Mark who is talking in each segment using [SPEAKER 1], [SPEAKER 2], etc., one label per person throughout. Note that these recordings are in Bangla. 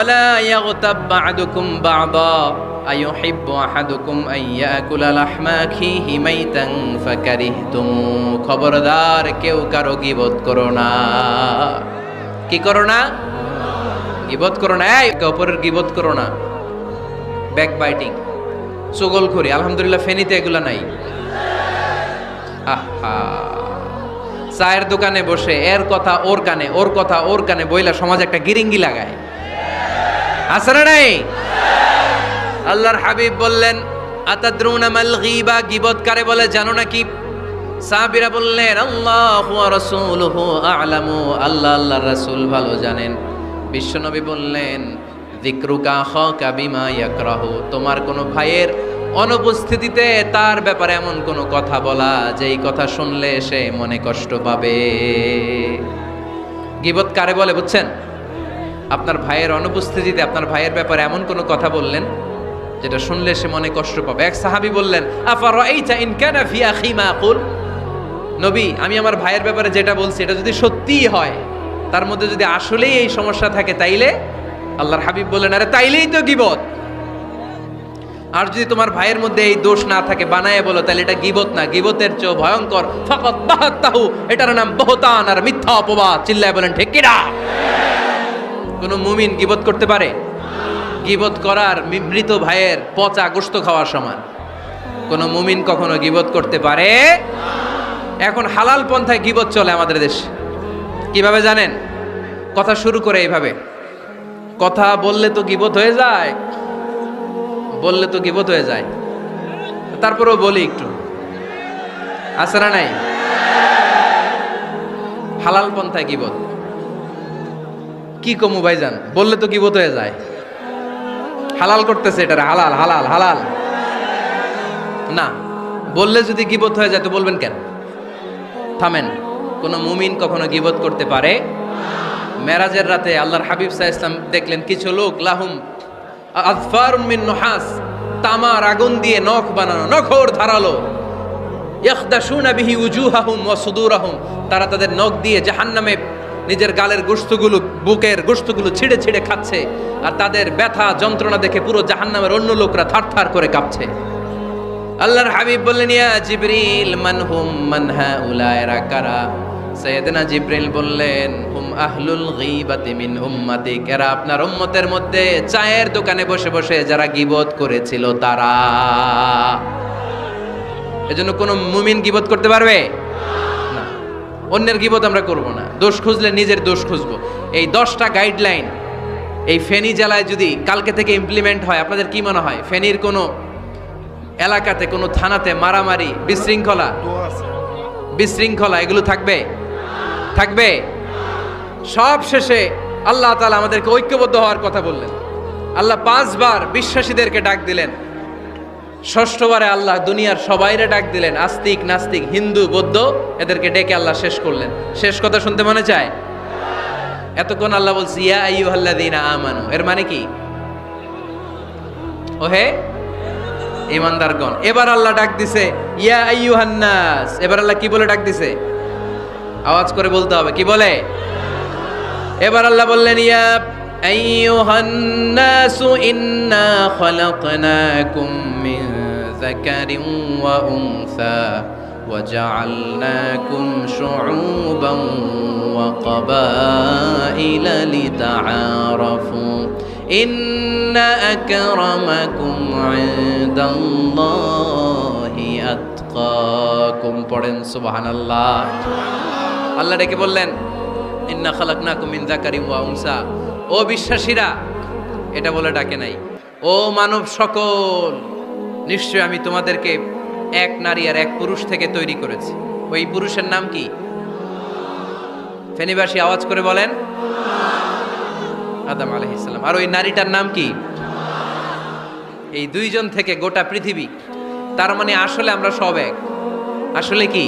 [SPEAKER 1] ولا يغتب بعضكم بعضا أيحب أحدكم أن يأكل لحم أخيه ميتا فكرهتموه খবরদার কেউ কারো গীবত করো না। কি করো না? গীবত করো না। একে অপরের গীবত করো না। ব্যাক বাইটিং, চুগলখড়ি। আলহামদুলিল্লাহ ফেনীতে এগুলা নাই। আহা, চায়ের দোকানে বসে এর কথা ওর কানে, ওর কথা ওর কানে বইলা সমাজ একটা গিরিঙ্গি লাগায়। আছে না নাই? আল্লাহর হাবিব বললেন, আতাদরুনা মাল গীবা, গীবত কারে বলে জানো নাকি? সাহাবীরা বললেন, আল্লাহু ওয়া রাসূলুহু আ'লামু, আল্লাহ আল্লাহর রাসূল ভালো জানেন। বিশ্বনবী বললেন, যিকরুকা আখাকা বিমা ইয়াকরাহু, তোমার কোনো ভাইয়ের অনুপস্থিতিতে তার ব্যাপারে এমন কোনো কথা বলা যেই কথা শুনলে সে মনে কষ্ট পাবে। গীবত কারে বলে বুঝছেন? আপনার ভাইয়ের অনুপস্থিতিতে আপনার ভাইয়ের ব্যাপারে এমন কোনো কথা বললেন যেটা শুনলে সে মনে কষ্ট পাবে। এক সাহাবী বললেন, আফারাইতা ইন কানা ফি আখি মা আকুল, নবী আমি আমার ভাইয়ের ব্যাপারে যেটা বলছি এটা যদি সত্যিই হয়, তার মধ্যে যদি আসলেই এই সমস্যা থাকে, তাইলে? আল্লাহর হাবিব বললেন, আরে তাইলেই তো গীবত। আর যদি তোমার ভাইয়ের মধ্যে এই দোষ না থাকে, বানায়ে বলো, তাহলে এটা গীবত না, গীবতের চেয়ে ভয়ঙ্কর। ফাকাত বাহাতাহু, এটার নাম বহতান আর মিথ্যা অপবাদ। চিল্লায় বলেন ঠিক কিনা? কোন মুমিন গীবত করতে পারে? গীবত করার মৃত ভাইয়ের পচা গোশত খাওয়ার সমান। কোন মুমিন কখনো গীবত করতে পারে? এখন হালাল পন্থায় গীবত চলে আমাদের দেশে। কিভাবে জানেন? কথা শুরু করে এইভাবে, কথা বললে তো গীবত হয়ে যায়, বললে তো গীবত হয়ে যায়, তারপরেও বলি একটু। আছে না নাই? হালাল পন্থায় গীবত। কি কমু ভাইজান, বললে তো গীবত হয়ে যায়। হালাল করতেছে এটা, হালাল হালাল হালাল না। বললে যদি গীবত হয়ে যায় তো বলবেন কেন? থামেন। কোন মুমিন কখনো গীবত করতে পারে? মেরাজের রাতে আল্লাহর হাবিব সাল্লাল্লাহু আলাইহি ওয়াসাল্লাম দেখলেন কিছু লোক, লাহুম আযফারুম মিন নুহাস, তামার আগুন দিয়ে নখ বানানো, নখর ধারালো, ইয়াখদাশুনা বিহি উজুহাহুম ওয়া সুদুরাহুম, তারা তাদের নখ দিয়ে জাহান্নামে নিজের গালের গোশতগুলো, বুকের গোশতগুলো ছিঁড়ে ছিঁড়ে খাচ্ছে। আর তাদের ব্যথা যন্ত্রণা দেখে পুরো জাহান্নামের অন্য লোকরা থারথার করে কাঁপছে। আল্লাহর হাবিব বললেন, ইয়া জিবরিল মানহুম মান হাউলা, এরা কারা? সাইয়েদনা জিবরিল বললেন, হুম আহলুল গীবাতি মিন উম্মাতিক, এরা আপনার উম্মতের মধ্যে চায়ের দোকানে বসে বসে যারা গীবত করেছিল তারা। এজন্য কোন মুমিন গীবত করতে পারবে না। অন্যের গীবত আমরা করব না। দোষ খুঁজলে নিজের দোষ খুঁজবো। এই 10টা গাইডলাইন এই ফেনী জেলায় যদি কালকে থেকে ইমপ্লিমেন্ট হয়, আপনাদের কি মনে হয় ফেনীর কোনো এলাকাতে, কোনো থানাতে মারামারি, বিশৃঙ্খলা এগুলো থাকবে? থাকবে? সব শেষে আল্লাহ তাআলা আমাদেরকে ঐক্যবদ্ধ হওয়ার কথা বললেন। আল্লাহ 5 বার বিশ্বাসীদেরকে ডাক দিলেন। 6ষ্ঠবারে আল্লাহ দুনিয়ার সবাইরে ডাক দিলেন, আস্তিক নাস্তিক হিন্দু বৌদ্ধ এদেরকে ডেকে আল্লাহ শেষ করলেন। শেষ কথা শুনতে মনে চায়? এতক্ষণ আল্লাহ বলছে ইয়া আইয়ুহাল্লাযীনা আমানু, এর মানে কি? ওহে ঈমানদারগণ। এবার আল্লাহ ডাক দিছে ইয়া আইয়ুহান নাস। এবার আল্লাহ কি বলে ডাক দিছে? আওয়াজ করে বলতে হবে, কি বলে? এবার আল্লাহ বললেন, ইয়া আইয়ুহান নাসু ইন্না খালাকনাকুম মিন যাকারিন ওয়া উনসা ওয়া জাআলনাকুম শুউবান ওয়া ক্বাবাইলা লিতাআরাফু ইন্না আকরামাকুম ইনদাল্লাহি আতকাকুম। পড়েন সুবহানাল্লাহ। আল্লাহ ডেকে বললেন, ইন্না খালাকনাকুম মিন যাকারিন ওয়া উনসা, ও বিশ্বাসীরা, এটা বলে ডাকে নাই, ও মানব সকল, নিশ্চয় আমি তোমাদেরকে এক নারী আর এক পুরুষ থেকে তৈরি করেছি। ওই পুরুষের নাম কি? ফেনীবাসী আওয়াজ করে বলেন, আদম আলাইহিস সালাম। আর ওই নারীটার নাম কি? এই 2 জন থেকে গোটা পৃথিবী। তার মানে আসলে আমরা সব এক। আসলে কি?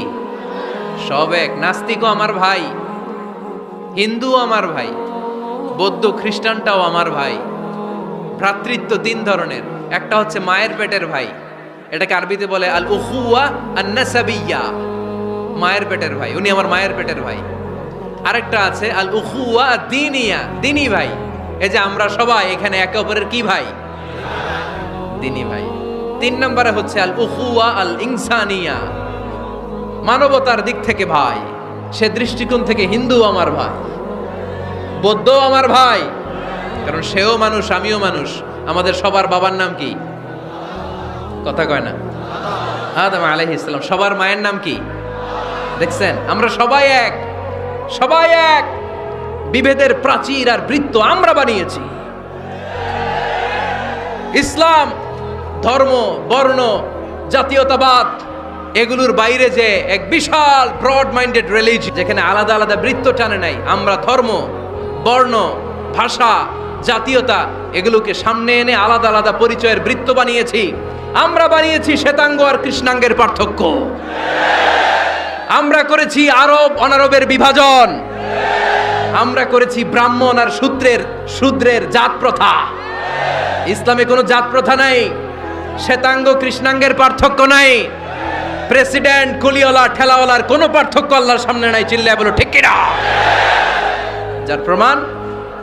[SPEAKER 1] সব এক। নাস্তিকও আমার ভাই, হিন্দুও আমার ভাই, বৌদ্ধ খ্রিস্টানটাও আমার ভাই। ভ্রাতৃত্ব 3 ধরনের। একটা হচ্ছে মায়ের পেটের ভাই, এটাকে আরবিতে বলে আল উখুয়া আন নাসাবিয়্যা, মায়ের পেটের ভাই, উনি আমার মায়ের পেটের ভাই। আরেকটা আছে আল উখুয়া দ্বীনিয়া, দ্বীনি ভাই, এই যে আমরা সবাই এখানে একে অপরের কি ভাই? দিনী ভাই। 3 নম্বরে হচ্ছে আল উখুয়া আল ইনসানিয়া, মানবতার দিক থেকে ভাই। সে দৃষ্টিকোণ থেকে হিন্দু আমার ভাই, বৌদ্ধ আমার ভাই, কারণ সেও মানুষ আমিও মানুষ। আমাদের সবার বাবার নাম কি? কথা কয় না? আদম আলাইহিস সালাম। সবার মায়ের নাম কি? দেখছেন, আমরা সবাই এক, সবাই এক। বিভেদের প্রাচীর আর বৃত্ত আমরা বানিয়েছি। ইসলাম ধর্ম, বর্ণ, জাতীয়তাবাদ এগুলোর বাইরে যে এক বিশাল ব্রড মাইন্ডেড রিলিজিয়ন, যেখানে আলাদা আলাদা বৃত্ত টানে নাই। আমরা ধর্ম, বর্ণ, ভাষা, জাতীয়তা এগুলোকে সামনে এনে আলাদা আলাদা পরিচয়ের বৃত্ত বানিয়েছি। আমরা বানিয়েছি শ্বেতাঙ্গ আর কৃষ্ণাঙ্গের পার্থক্য। আমরা করেছি আরব অনারবের বিভাজন। আমরা করেছি ব্রাহ্মণ আর শূদ্রের জাত প্রথা। ইসলামে কোনো জাত প্রথা নাই, শ্বেতাঙ্গ কৃষ্ণাঙ্গের পার্থক্য নাই, প্রেসিডেন্ট কুলিওয়ালা ঠেলাওয়ালার কোনো পার্থক্য আল্লাহর সামনে নাই। চিল্লায় বলো ঠিক কিনা? যার প্রমাণ,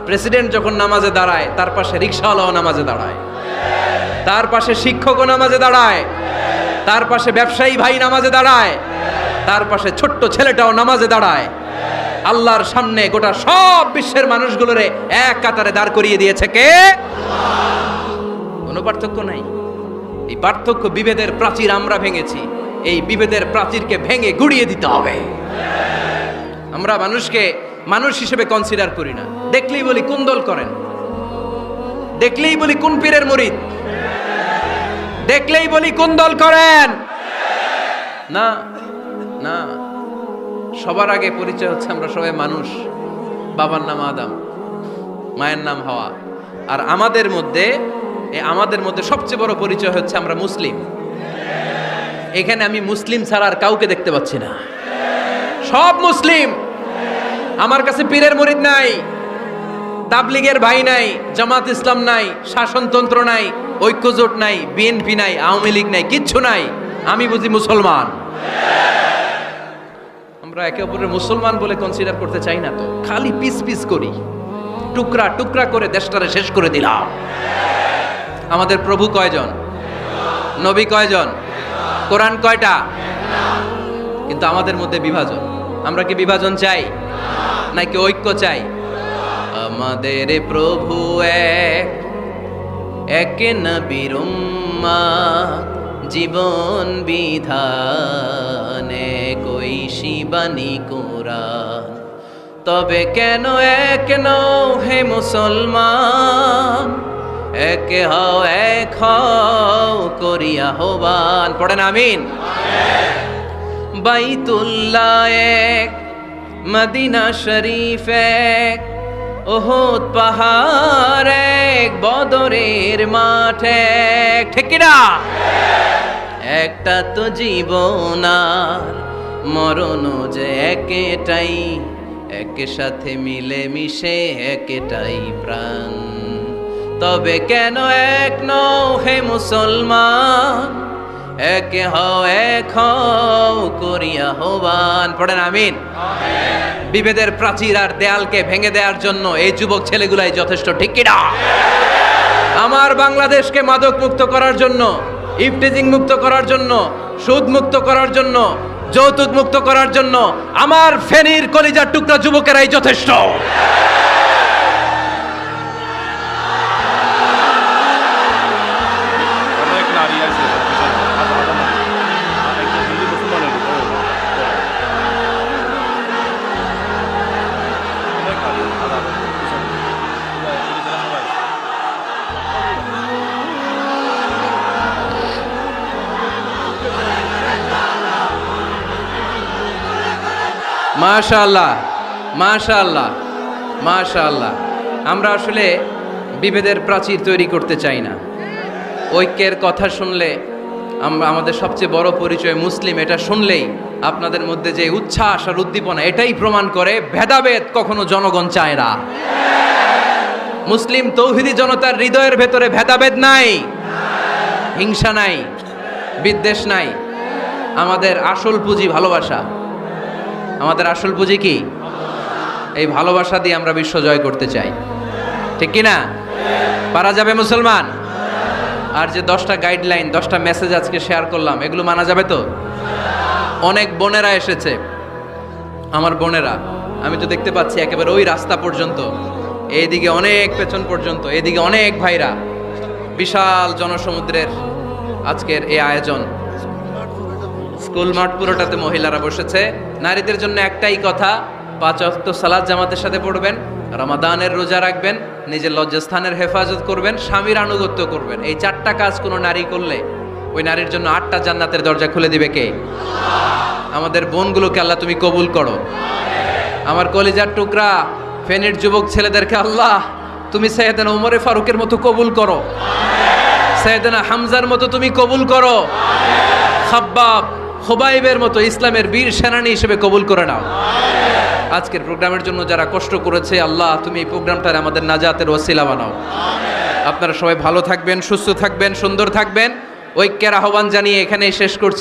[SPEAKER 1] প্রেসিডেন্ট যখন নামাজে দাঁড়ায় তার পাশে রিকশাওয়ালাও নামাজে দাঁড়ায়, তার পাশে শিক্ষকও নামাজে দাঁড়ায়, তার পাশে ব্যবসায়ী ভাই নামাজে দাঁড়ায়, তার পাশে ছোট্ট ছেলেটাও নামাজে দাঁড়ায়। আল্লাহর সামনে গোটা সব বিশ্বের মানুষগুলোরে এক কাতারে দাঁড় করিয়ে দিয়েছে কে? কোনো পার্থক্য নাই। এই পার্থক্য, বিভেদের প্রাচীর আমরা ভেঙেছি। এই বিভেদের প্রাচীরকে ভেঙে গুড়িয়ে দিতে হবে। আমরা মানুষকে মানুষ হিসেবে কনসিডার করি না। দেখলেই বলি কোন দল করেন, দেখলেই বলি কোন পীরের মুরিদ, দেখলেই বলি কোন দল করেন। না না, সবার আগে পরিচয় হচ্ছে আমরা সবাই মানুষ। বাবার নাম আদম, মায়ের নাম হাওয়া। আর আমাদের মধ্যে সবচেয়ে বড় পরিচয় হচ্ছে আমরা মুসলিম। এখানে আমি মুসলিম ছাড়া আর কাউকে দেখতে পাচ্ছি না। সব মুসলিম। আমার কাছে পীরের মুরিদ নাই, তাবলিগের ভাই নাই, জামাত ইসলাম নাই, শাসনতন্ত্র নাই, ঐক্যজোট নাই, বিএনপি নাই, আওয়ামী লীগ নাই, কিচ্ছু নাই। আমি বুঝি মুসলমান। আমরা একে অপরের মুসলমান বলে কনসিডার করতে চাই না তো, খালি পিস পিস করি, টুকরা টুকরা করে দেশটারে শেষ করে দিলাম। আমাদের প্রভু কয়জন? নবী কয়জন? কোরআন কয়টা? কিন্তু আমাদের মধ্যে বিভাজন। আমরা কি বিভাজন চাই নাকি ঐক্য চাই? আমাদের প্রভু এক, এক নবীর উম্মত, জীবন বিধানে কই শিবানী কোরআন। তবে কেন এক নও হে মুসলমান, এক হও এক হও করিয়া আহ্বান। পড়েন আমিন। বাইতুল্লাহ এক, মদিনা শরীফ এক, উহুদ পাহাড় এক, বদরের মাঠ এক। ঠিক কিনা? একটা তো জীবন আর মরণ যে একটাই, একের সাথে মিলে মিশে একটাই প্রাণ। তবে কেন এক নও হে মুসলমান, এক হও এক হও করিয়া আহ্বান। পড়েন আমিন। বিভেদের প্রাচীর আর দেয়ালকে ভেঙে দেওয়ার জন্য এই যুবক ছেলেগুলাই যথেষ্ট। ঠিক কিনা? আমার বাংলাদেশকে মাদক মুক্ত করার জন্য, ইফটিজিং মুক্ত করার জন্য, সুদ মুক্ত করার জন্য, যৌতুক মুক্ত করার জন্য আমার ফেনীর কলিজার টুকরা যুবকেরাই যথেষ্ট। মাশাআল্লাহ, মাশাআল্লাহ, মাশাআল্লাহ। আমরা আসলে বিভেদের প্রাচীর তৈরি করতে চাই না। ঐক্যের কথা শুনলে আমরা, আমাদের সবচেয়ে বড় পরিচয় মুসলিম, এটা শুনলেই আপনাদের মধ্যে যে উচ্ছ্বাস আর উদ্দীপনা, এটাই প্রমাণ করে ভেদাভেদ কখনো জনগণ চায় না। মুসলিম তৌহিদি জনতার হৃদয়ের ভেতরে ভেদাভেদ নাই, হিংসা নাই, বিদ্বেষ নাই। আমাদের আসল পুঁজি ভালোবাসা। আমাদের আসল পুঁজি কি? এই ভালোবাসা দিয়ে আমরা বিশ্ব জয় করতে চাই। ঠিক কি না? পারা যাবে মুসলমান? আর যে 10টা গাইডলাইন 10টা মেসেজ আজকে শেয়ার করলাম, এগুলো মানা যাবে তো? অনেক বোনেরা এসেছে, আমার বোনেরা, আমি তো দেখতে পাচ্ছি একেবারে ওই রাস্তা পর্যন্ত, এইদিকে অনেক পেছন পর্যন্ত, এদিকে অনেক ভাইরা, বিশাল জনসমুদ্রের আজকের এই আয়োজন। স্কুল মাঠ পুরোটাতে মহিলারা বসেছে। নারীদের জন্য একটাই কথা, 5 ওয়াক্ত সালাত জামাতের সাথে পড়বেন, রমাদানের রোজা রাখবেন, নিজের লজ্জাস্থানের হেফাজত করবেন, স্বামীর আনুগত্য করবেন। এই 4টা কাজ কোনো নারী করলে ওই নারীর জন্য 8টা জান্নাতের দরজা খুলে দিবে কে? আমাদের বোনগুলোকে আল্লাহ তুমি কবুল করো। আমার কলিজার টুকরা ফেনীর যুবক ছেলেদেরকে আল্লাহ তুমি সাইয়েদনা উমরে ফারুকের মতো কবুল করো, সাইয়েদনা হামজার মতো তুমি কবুল করো, খাব্বাব খুবাইবের মতো ইসলামের বীর সেনানী হিসেবে কবুল করে নাও। আজকের প্রোগ্রামের জন্য যারা কষ্ট করেছে আল্লাহ তুমি এই প্রোগ্রামটার আমাদের নাজাতের ওসিলা বানাও। আপনারা সবাই ভালো থাকবেন, সুস্থ থাকবেন, সুন্দর থাকবেন। ঐক্যের আহ্বান জানিয়ে এখানেই শেষ করছি।